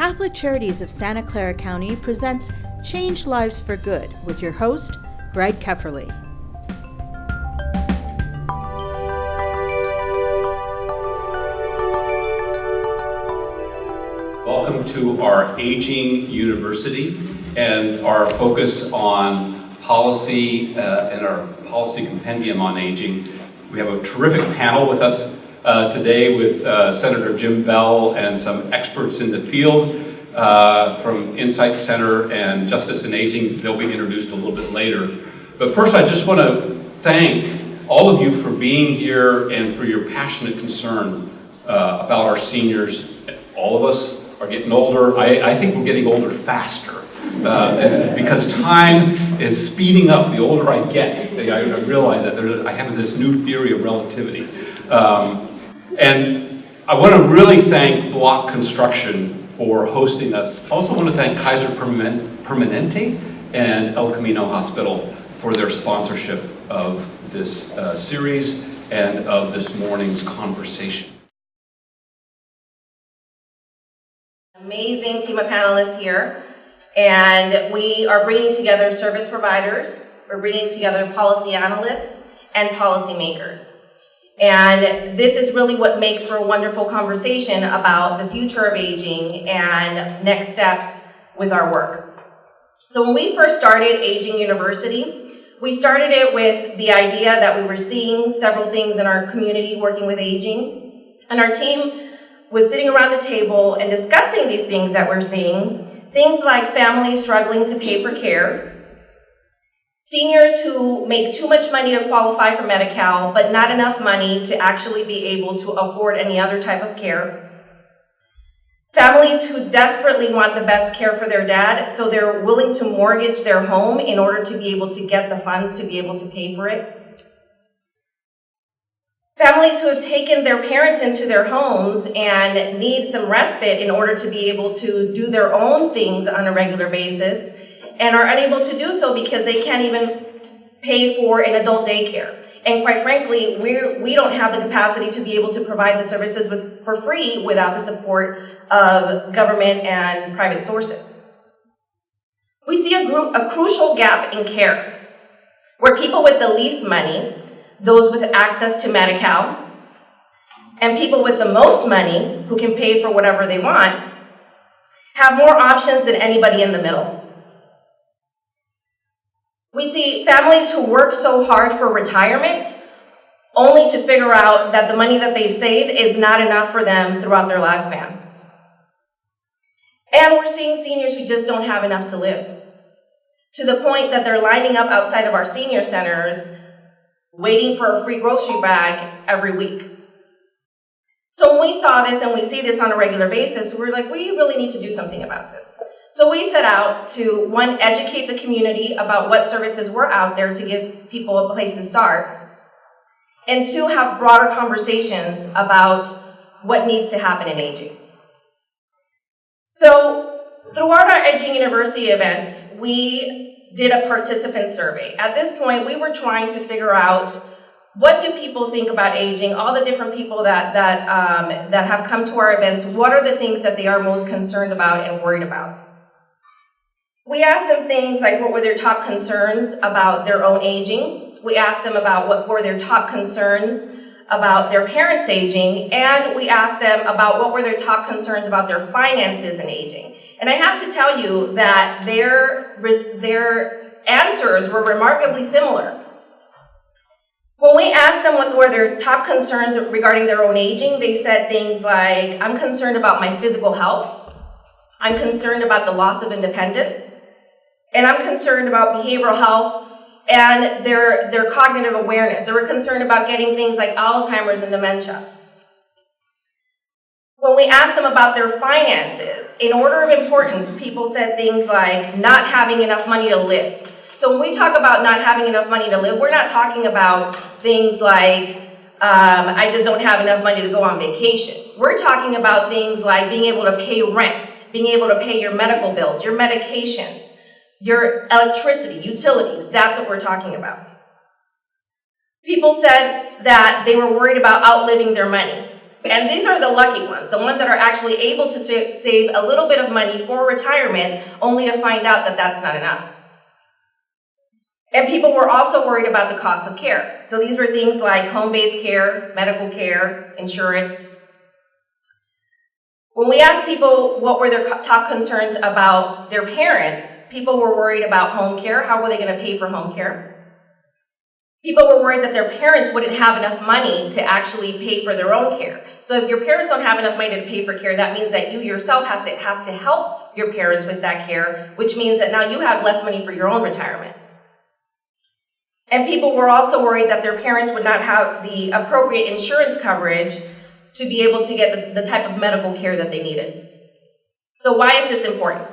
Catholic Charities of Santa Clara County presents Change Lives for Good with your host, Greg Kefferly. Welcome to our Aging University and our focus on policy and our policy compendium on aging. We have a terrific panel with us today with Senator Jim Bell and some experts in the field from Insight Center and Justice in Aging. They'll be introduced a little bit later. But first, I just want to thank all of you for being here and for your passionate concern about our seniors. All of us are getting older. I think we're getting older faster because time is speeding up. The older I get, I realize that I have this new theory of relativity. And I want to really thank Block Construction for hosting us. I also want to thank Kaiser Permanente and El Camino Hospital for their sponsorship of this series and of this morning's conversation. Amazing team of panelists here, and we are bringing together service providers, we're bringing together policy analysts and policymakers. And this is really what makes for a wonderful conversation about the future of aging and next steps with our work. So when we first started Aging University, we started it with the idea that we were seeing several things in our community working with aging, and our team was sitting around the table and discussing these things that we're seeing, things like families struggling to pay for care, seniors who make too much money to qualify for Medi-Cal, but not enough money to actually be able to afford any other type of care, families who desperately want the best care for their dad, so they're willing to mortgage their home in order to be able to get the funds to be able to pay for it, families who have taken their parents into their homes and need some respite in order to be able to do their own things on a regular basis and are unable to do so because they can't even pay for an adult daycare. And quite frankly, we don't have the capacity to be able to provide the services for free without the support of government and private sources. We see a crucial gap in care where people with the least money, those with access to Medi-Cal, and people with the most money who can pay for whatever they want, have more options than anybody in the middle. We see families who work so hard for retirement only to figure out that the money that they've saved is not enough for them throughout their lifespan. And we're seeing seniors who just don't have enough to live, to the point that they're lining up outside of our senior centers waiting for a free grocery bag every week. So when we saw this and we see this on a regular basis, we're like, we really need to do something about this. So we set out to, one, educate the community about what services were out there to give people a place to start, and two, have broader conversations about what needs to happen in aging. So throughout our Aging University events, we did a participant survey. At this point, we were trying to figure out what do people think about aging, all the different people that have come to our events, what are the things that they are most concerned about and worried about. We asked them things like what were their top concerns about their own aging. We asked them about what were their top concerns about their parents aging, and we asked them about what were their top concerns about their finances and aging. And I have to tell you that their answers were remarkably similar. When we asked them what were their top concerns regarding their own aging, they said things like, I'm concerned about my physical health, I'm concerned about the loss of independence, and I'm concerned about behavioral health and their cognitive awareness. They were concerned about getting things like Alzheimer's and dementia. When we asked them about their finances, in order of importance, people said things like not having enough money to live. So when we talk about not having enough money to live, we're not talking about things like I just don't have enough money to go on vacation. We're talking about things like being able to pay rent, being able to pay your medical bills, your medications, your electricity, utilities. That's what we're talking about. People said that they were worried about outliving their money. And these are the lucky ones, the ones that are actually able to save a little bit of money for retirement, only to find out that that's not enough. And people were also worried about the cost of care. So these were things like home-based care, medical care, insurance. When we asked people what were their top concerns about their parents, people were worried about home care. How were they going to pay for home care? People were worried that their parents wouldn't have enough money to actually pay for their own care. So if your parents don't have enough money to pay for care, that means that you yourself have to help your parents with that care, which means that now you have less money for your own retirement. And people were also worried that their parents would not have the appropriate insurance coverage to be able to get the type of medical care that they needed. So why is this important?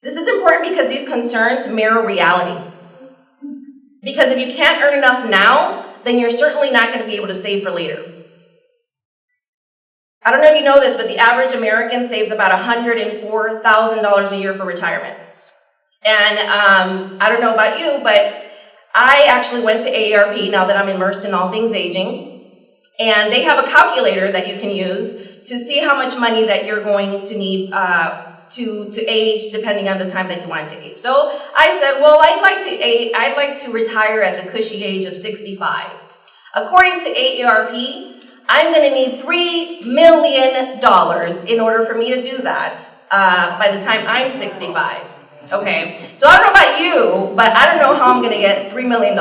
This is important because these concerns mirror reality. Because if you can't earn enough now, then you're certainly not going to be able to save for later. I don't know if you know this, but the average American saves about $104,000 a year for retirement. And I don't know about you, but I actually went to AARP now that I'm immersed in all things aging. And they have a calculator that you can use to see how much money that you're going to need to age depending on the time that you want to age. So I said, well, I'd like to retire at the cushy age of 65. According to AARP, I'm going to need $3 million in order for me to do that by the time I'm 65. Okay, so I don't know about you, but I don't know how I'm going to get $3 million.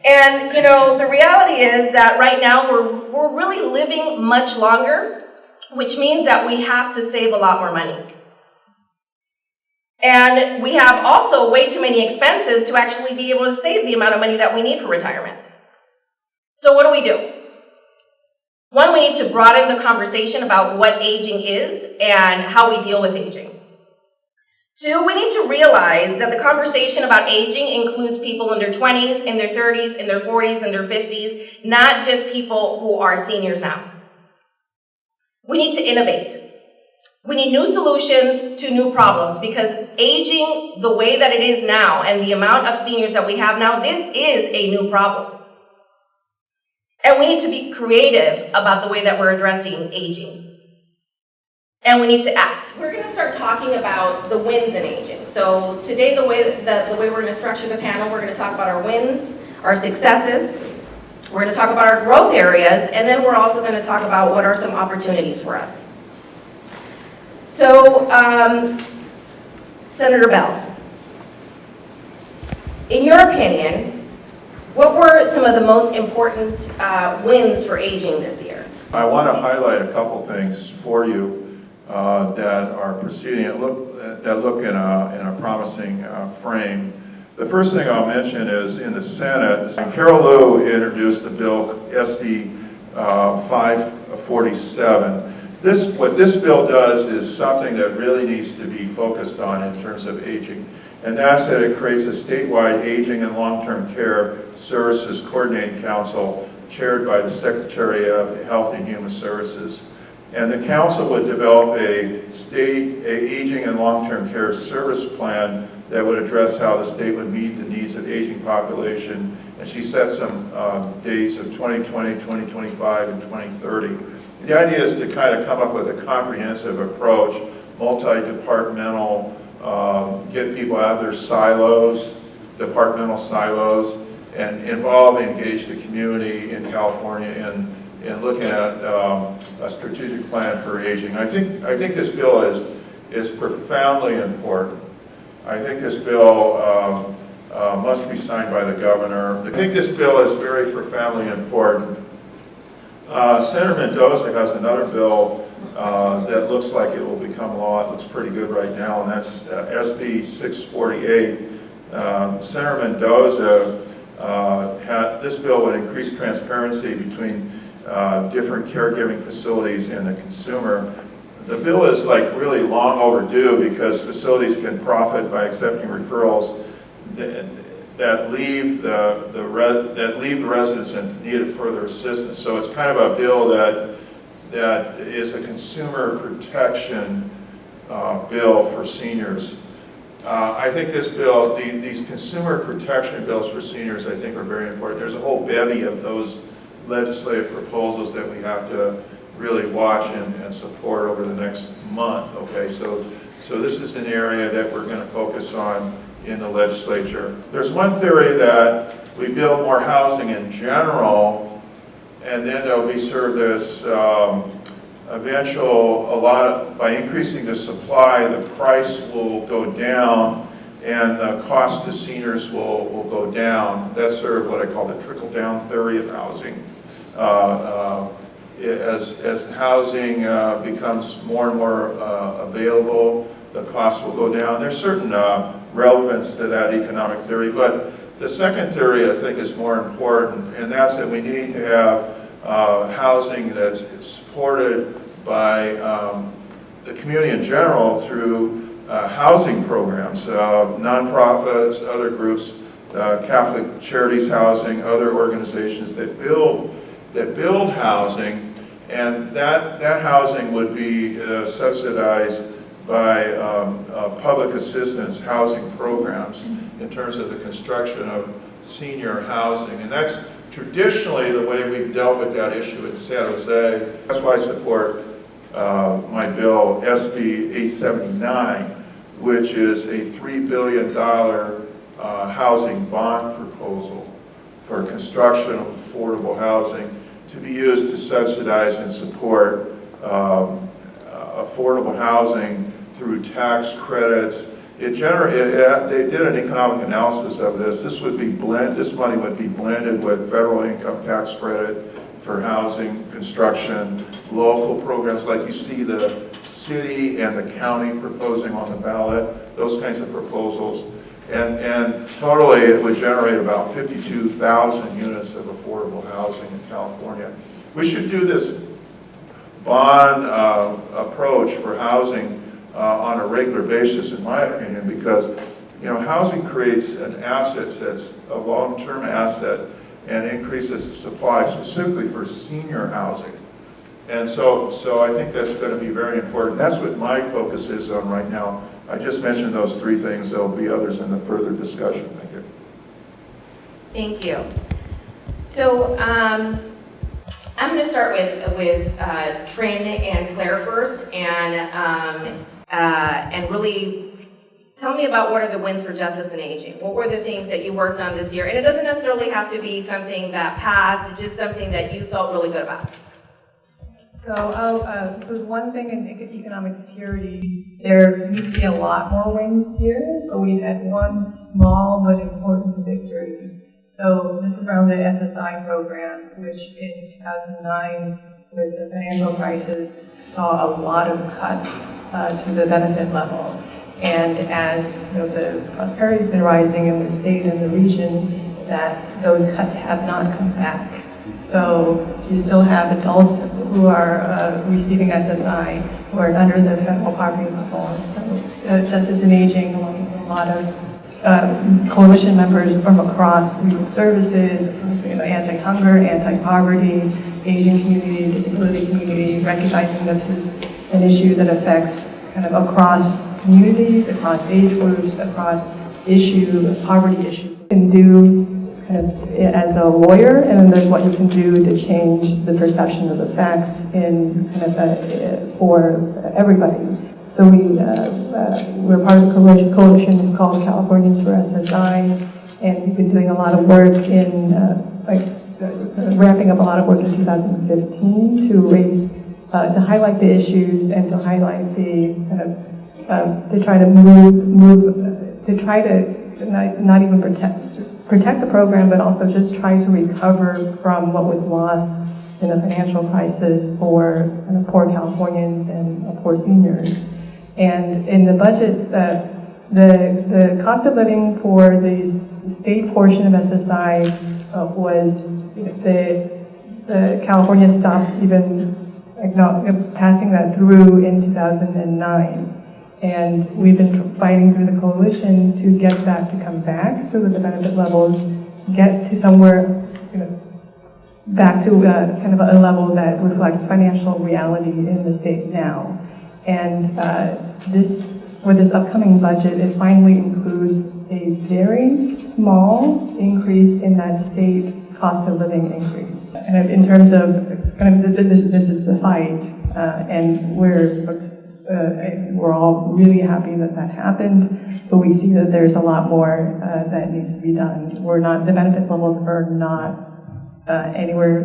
And, you know, the reality is that right now we're really living much longer, which means that we have to save a lot more money. And we have also way too many expenses to actually be able to save the amount of money that we need for retirement. So what do? One, we need to broaden the conversation about what aging is and how we deal with aging. Two, we need to realize that the conversation about aging includes people in their 20s, in their 30s, in their 40s, in their 50s, not just people who are seniors now. We need to innovate. We need new solutions to new problems because aging the way that it is now and the amount of seniors that we have now, this is a new problem. And we need to be creative about the way that we're addressing aging. And we need to act. We're going to start talking about the wins in aging. So today, the way we're going to structure the panel, we're going to talk about our wins, our successes. We're going to talk about our growth areas, and then we're also going to talk about what are some opportunities for us. So, Senator Bell, in your opinion, what were some of the most important wins for aging this year? I want to highlight a couple things for you that are proceeding that look in a promising frame. The first thing I'll mention is in the Senate, Carol Liu introduced the bill SB 547. What this bill does is something that really needs to be focused on in terms of aging, and that's that it creates a statewide aging and long-term care services coordinating council chaired by the Secretary of Health and Human Services. And the council would develop a state aging and long-term care service plan that would address how the state would meet the needs of aging population. And she set some dates of 2020, 2025, and 2030. The idea is to kind of come up with a comprehensive approach, multi-departmental, get people out of their silos, departmental silos, and involve and engage the community in California in looking at a strategic plan for aging. I think this bill is profoundly important. I think this bill must be signed by the governor. I think this bill is very profoundly important. Senator Mendoza has another bill that looks like it will become law. It looks pretty good right now, and that's SB 648. Senator Mendoza this bill would increase transparency between different caregiving facilities and the consumer. The bill is like really long overdue because facilities can profit by accepting referrals that leave the residents in need of further assistance. So it's kind of a bill that is a consumer protection bill for seniors. I think this bill, these consumer protection bills for seniors, I think are very important. There's a whole bevy of those legislative proposals that we have to really watch and support over the next month. Okay, so this is an area that we're going to focus on in the legislature. There's one theory that we build more housing in general, and then there'll be sort of this by increasing the supply, the price will go down and the cost to seniors will go down. That's sort of what I call the trickle-down theory of housing. As housing becomes more and more available, the cost will go down. There's certain relevance to that economic theory, but the second theory I think is more important, and that's that we need to have housing that's supported by the community in general through housing programs, nonprofits, other groups, Catholic Charities Housing, other organizations that build housing, and that housing would be subsidized by public assistance housing programs in terms of the construction of senior housing. And that's traditionally the way we've dealt with that issue in San Jose. That's why I support my bill, SB 879, which is a $3 billion housing bond proposal for construction of affordable housing to be used to subsidize and support affordable housing through tax credits. They did an economic analysis of this. This money would be blended with federal income tax credit for housing construction, local programs like you see the city and the county proposing on the ballot, those kinds of proposals. And totally it would generate about 52,000 units of affordable housing in California. We should do this bond approach for housing on a regular basis, in my opinion, because housing creates an asset that's a long-term asset and increases the supply specifically for senior housing. And so I think that's going to be very important. That's what my focus is on right now. I just mentioned those three things. There'll be others in the further discussion. Thank you. Thank you. So I'm going to start with Trin and Claire first, and really tell me about what are the wins for justice and aging. What were the things that you worked on this year? And it doesn't necessarily have to be something that passed, it's just something that you felt really good about. So there's one thing in economic security. There needs to be a lot more wins here, but we had one small but important victory. So this is around the SSI program, which in 2009, with the financial crisis, saw a lot of cuts to the benefit level. And as the prosperity has been rising in the state and the region, that those cuts have not come back. So you still have adults who are receiving SSI who are under the federal poverty level. So Justice and Aging, along with a lot of coalition members from across youth services, anti-hunger, anti-poverty, Asian community, disability community, recognizing that this is an issue that affects kind of across communities, across age groups, across poverty issue. You can do kind of as a lawyer, and then there's what you can do to change the perception of the facts in kind of for everybody. So we're part of a coalition called Californians for SSI, and we've been doing a lot of work in ramping up a lot of work in 2015 to raise, to highlight the issues and to highlight the kind of to try to not even protect the program, but also just try to recover from what was lost in the financial crisis for poor Californians and poor seniors. And in the budget, the cost of living for the state portion of SSI was the California stopped even passing that through in 2009. And we've been fighting through the coalition to get that to come back so that the benefit levels get to somewhere, back to kind of a level that reflects financial reality in the state now. And for this upcoming budget, it finally includes a very small increase in that state cost of living increase. And in terms of kind of this is the fight, and we're all really happy that that happened, but we see that there's a lot more that needs to be done. The benefit levels are not anywhere.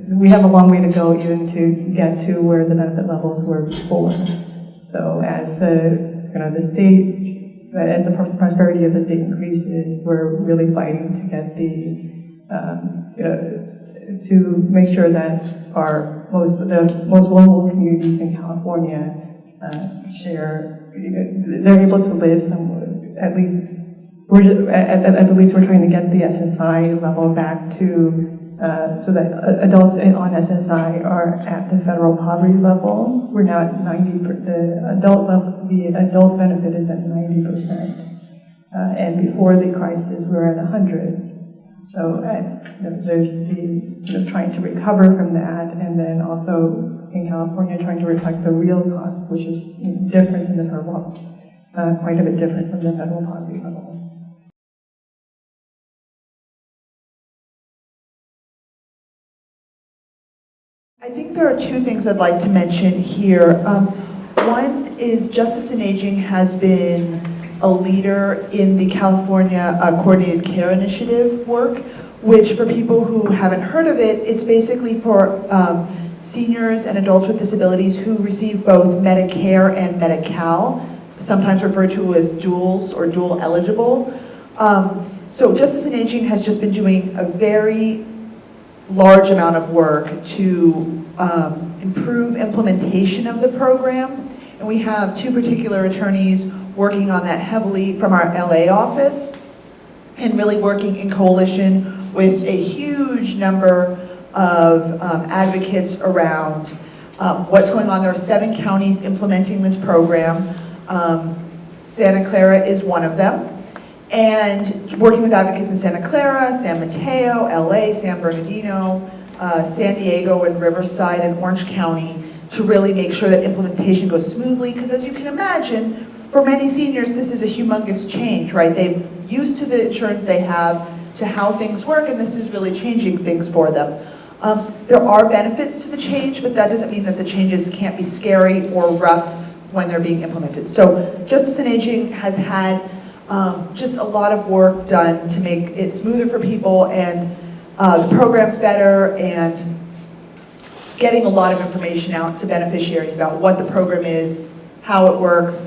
We have a long way to go even to get to where the benefit levels were before. So as the state, as the prosperity of the state increases, we're really fighting to get to make sure that the most vulnerable communities in California they're able to live at least we're trying to get the SSI level back to so that adults on SSI are at the federal poverty level. We're now at 90%. The adult benefit is at 90%, and before the crisis, we were at 100. So there's the trying to recover from that, and then also in California trying to reflect the real costs, which is different than the federal, quite a bit different from the federal poverty level. I think there are two things I'd like to mention here. One is Justice in Aging has been a leader in the California Coordinated Care Initiative work, which for people who haven't heard of it, it's basically for seniors and adults with disabilities who receive both Medicare and Medi-Cal, sometimes referred to as duals or dual eligible. So Justice in Aging has just been doing a very large amount of work to improve implementation of the program. And we have two particular attorneys working on that heavily from our LA office and really working in coalition with a huge number of advocates around what's going on. There are 7 counties implementing this program. Santa Clara is one of them. And working with advocates in Santa Clara, San Mateo, LA, San Bernardino, San Diego, and Riverside, and Orange County to really make sure that implementation goes smoothly. Because as you can imagine, for many seniors, this is a humongous change, right? They're used to the insurance they have, to how things work, and this is really changing things for them. There are benefits to the change, but that doesn't mean that the changes can't be scary or rough when they're being implemented. So Justice in Aging has had just a lot of work done to make it smoother for people, and the program's better, and getting a lot of information out to beneficiaries about what the program is, how it works,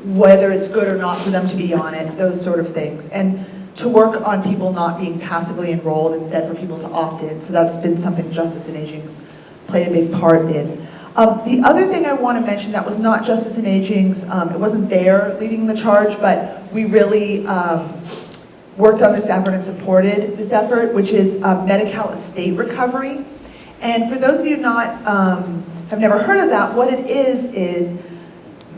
whether it's good or not for them to be on it, those sort of things. And to work on people not being passively enrolled, instead for people to opt in. So that's been something Justice in Aging's played a big part in. The other thing I want to mention that was not Justice in Aging's, it wasn't there leading the charge, but we really worked on this effort and supported this effort, which is Medi-Cal estate recovery. And for those of you have never heard of that, what it is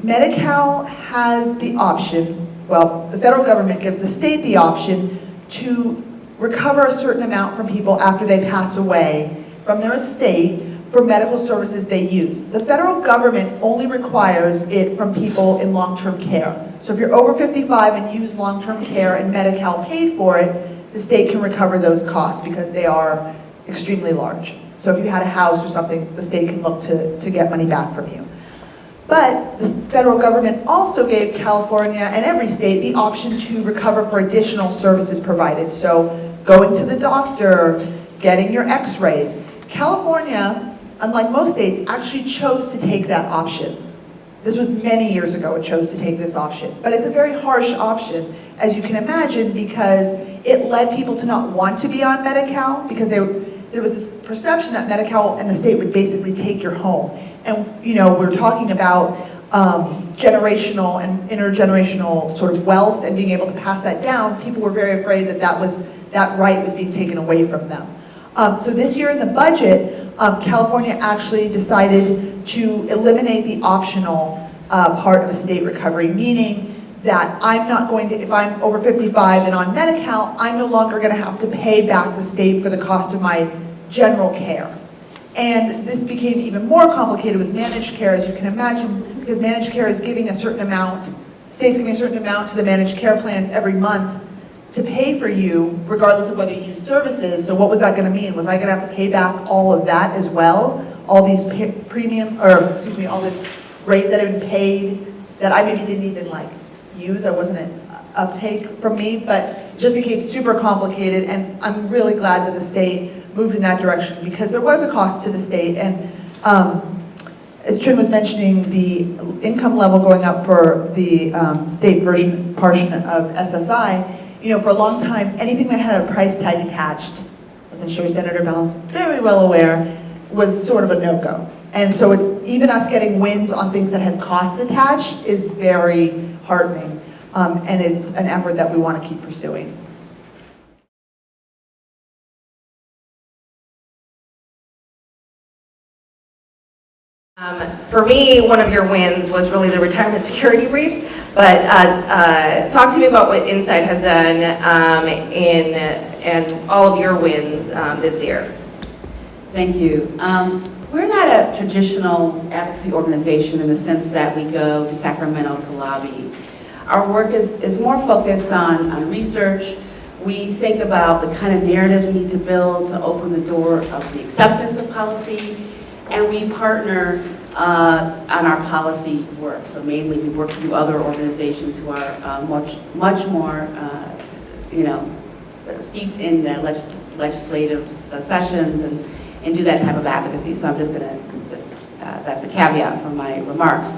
Medi-Cal has the option, well, the federal government gives the state the option to recover a certain amount from people after they pass away from their estate for medical services they use. The federal government only requires it from people in long-term care. So if you're over 55 and use long-term care and Medi-Cal paid for it, the state can recover those costs because they are extremely large. So if you had a house or something, the state can look to get money back from you. But the federal government also gave California and every state the option to recover for additional services provided. So going to the doctor, getting your x-rays. California, unlike most states, actually chose to take that option. This was many years ago, it chose to take this option. But it's a very harsh option, as you can imagine, because it led people to not want to be on Medi-Cal, because there was this perception that Medi-Cal and the state would basically take your home. And we're talking about generational and intergenerational sort of wealth and being able to pass that down. People were very afraid that that right was being taken away from them. So this year in the budget, California actually decided to eliminate the optional part of estate recovery, meaning that I'm not going to, if I'm over 55 and on Medi-Cal, I'm no longer going to have to pay back the state for the cost of my general care. And this became even more complicated with managed care, as you can imagine, because managed care is giving a certain amount, the state's giving a certain amount to the managed care plans every month to pay for you, regardless of whether you use services, so what was that gonna mean? Was I gonna have to pay back all of that as well? All these premium, or excuse me, all this rate that had been paid that I maybe didn't even like use, that wasn't an uptake from me, but it just became super complicated, and I'm really glad that the state moved in that direction, because there was a cost to the state, and as Trin was mentioning, the income level going up for the state portion of SSI, you know, for a long time, anything that had a price tag attached, as I'm sure Senator Bell's very well aware, was sort of a no-go. And so it's, even us getting wins on things that had costs attached is very heartening. And it's an effort that we want to keep pursuing. For me, one of your wins was really the retirement security briefs, but talk to me about what Insight has done and all of your wins this year. Thank you. We're not a traditional advocacy organization in the sense that we go to Sacramento to lobby. Our work is more focused on research. We think about the kind of narratives we need to build to open the door of the acceptance of policy, and we partner on our policy work. So mainly we work through other organizations who are much more, steeped in the legislative sessions and do that type of advocacy. So I'm just going to that's a caveat from my remarks.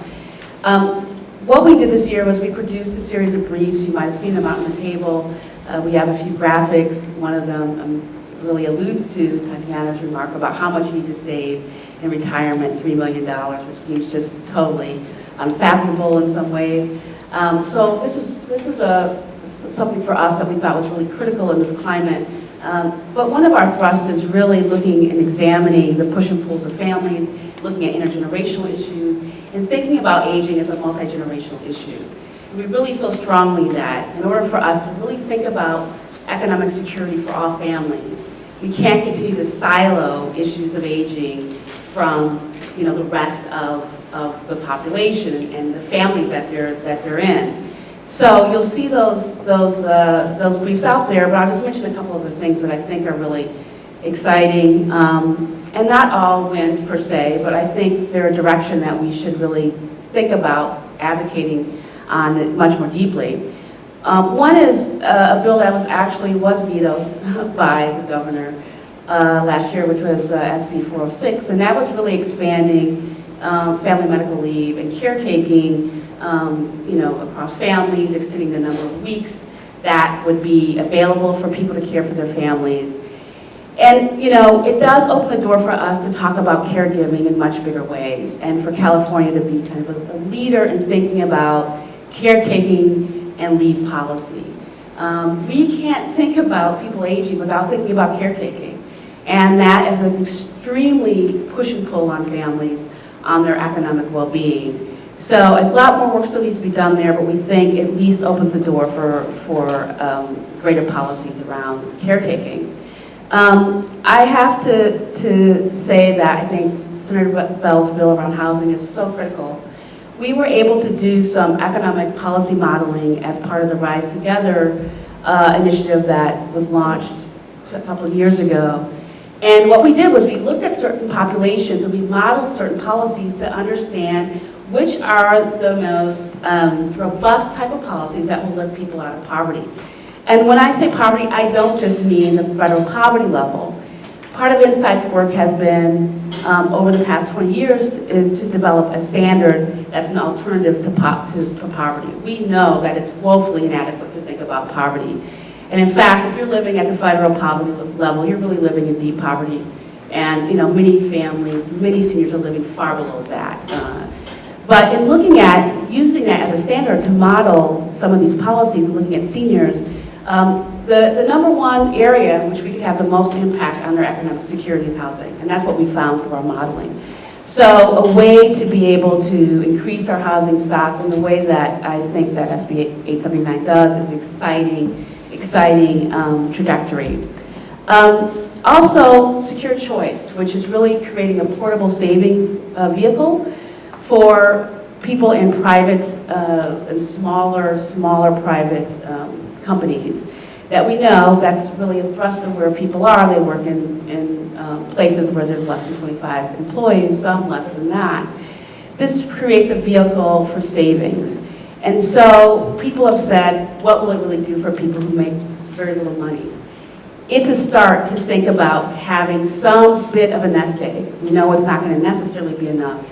What we did this year was we produced a series of briefs. You might have seen them out on the table. We have a few graphics. One of them really alludes to Tatiana's remark about how much you need to save in retirement, $3 million, which seems just totally unfathomable in some ways. So this is something for us that we thought was really critical in this climate. But one of our thrusts is really looking and examining the push and pulls of families, looking at intergenerational issues, and thinking about aging as a multi-generational issue. And we really feel strongly that in order for us to really think about economic security for all families, we can't continue to silo issues of aging from the rest of the population and the families that they're in. So you'll see those briefs out there, but I'll just mention a couple of the things that I think are really exciting, and not all wins per se, but I think they're a direction that we should really think about advocating on it much more deeply. One is a bill that was vetoed by the governor last year, which was SB 406, and that was really expanding family medical leave and caretaking, across families, extending the number of weeks that would be available for people to care for their families. And, it does open the door for us to talk about caregiving in much bigger ways, and for California to be kind of a leader in thinking about caretaking and leave policy. We can't think about people aging without thinking about caretaking, and that is an extremely push and pull on families on their economic well-being. So a lot more work still needs to be done there, but we think at least opens the door for greater policies around caretaking. I have to say that I think Senator Bell's bill around housing is so critical. We were able to do some economic policy modeling as part of the Rise Together initiative that was launched a couple of years ago. And what we did was we looked at certain populations and we modeled certain policies to understand which are the most robust type of policies that will lift people out of poverty. And when I say poverty, I don't just mean the federal poverty level. Part of Insight's work has been, over the past 20 years, is to develop a standard that's an alternative to poverty. We know that it's woefully inadequate to think about poverty. And in fact, if you're living at the federal poverty level, you're really living in deep poverty. And many families, many seniors are living far below that. But in looking at, using that as a standard to model some of these policies, looking at seniors, the number one area in which we could have the most impact on their economic security is housing, and that's what we found through our modeling. So a way to be able to increase our housing stock in the way that I think that SB 879 does is an exciting trajectory. Also, secure choice, which is really creating a portable savings vehicle for people in private and smaller private companies that we know that's really a thrust of where people are. They work in places where there's less than 25 employees, some less than that. This creates a vehicle for savings. And so people have said, what will it really do for people who make very little money? It's a start to think about having some bit of a nest egg. We know it's not going to necessarily be enough,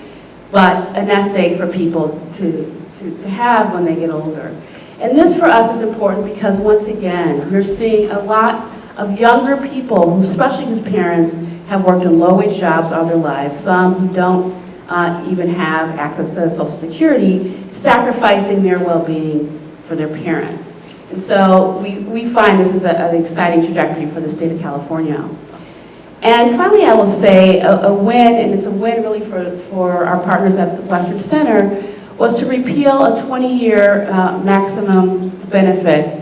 but a nest egg for people to have when they get older. And this for us is important because once again, we're seeing a lot of younger people, especially whose parents have worked in low-wage jobs all their lives, some who don't even have access to Social Security, sacrificing their well-being for their parents. And so we find this is an exciting trajectory for the state of California. And finally, I will say a win, and it's a win really for our partners at the Western Center, was to repeal a 20-year maximum benefit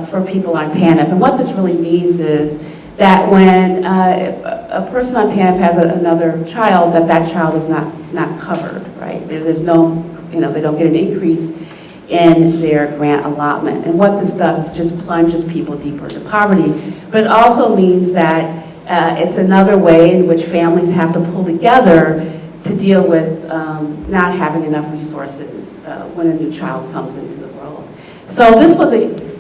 for people on TANF. And what this really means is that when a person on TANF has another child, that child is not covered, right? There's no, they don't get an increase in their grant allotment. And what this does is just plunges people deeper into poverty. But it also means that it's another way in which families have to pull together to deal with not having enough resources when a new child comes into the world. So this was,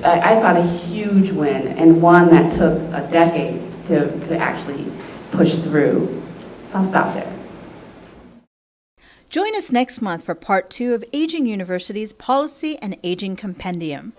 I thought, a huge win, and one that took a decade to actually push through. So I'll stop there. Join us next month for part 2 of Aging University's Policy and Aging Compendium.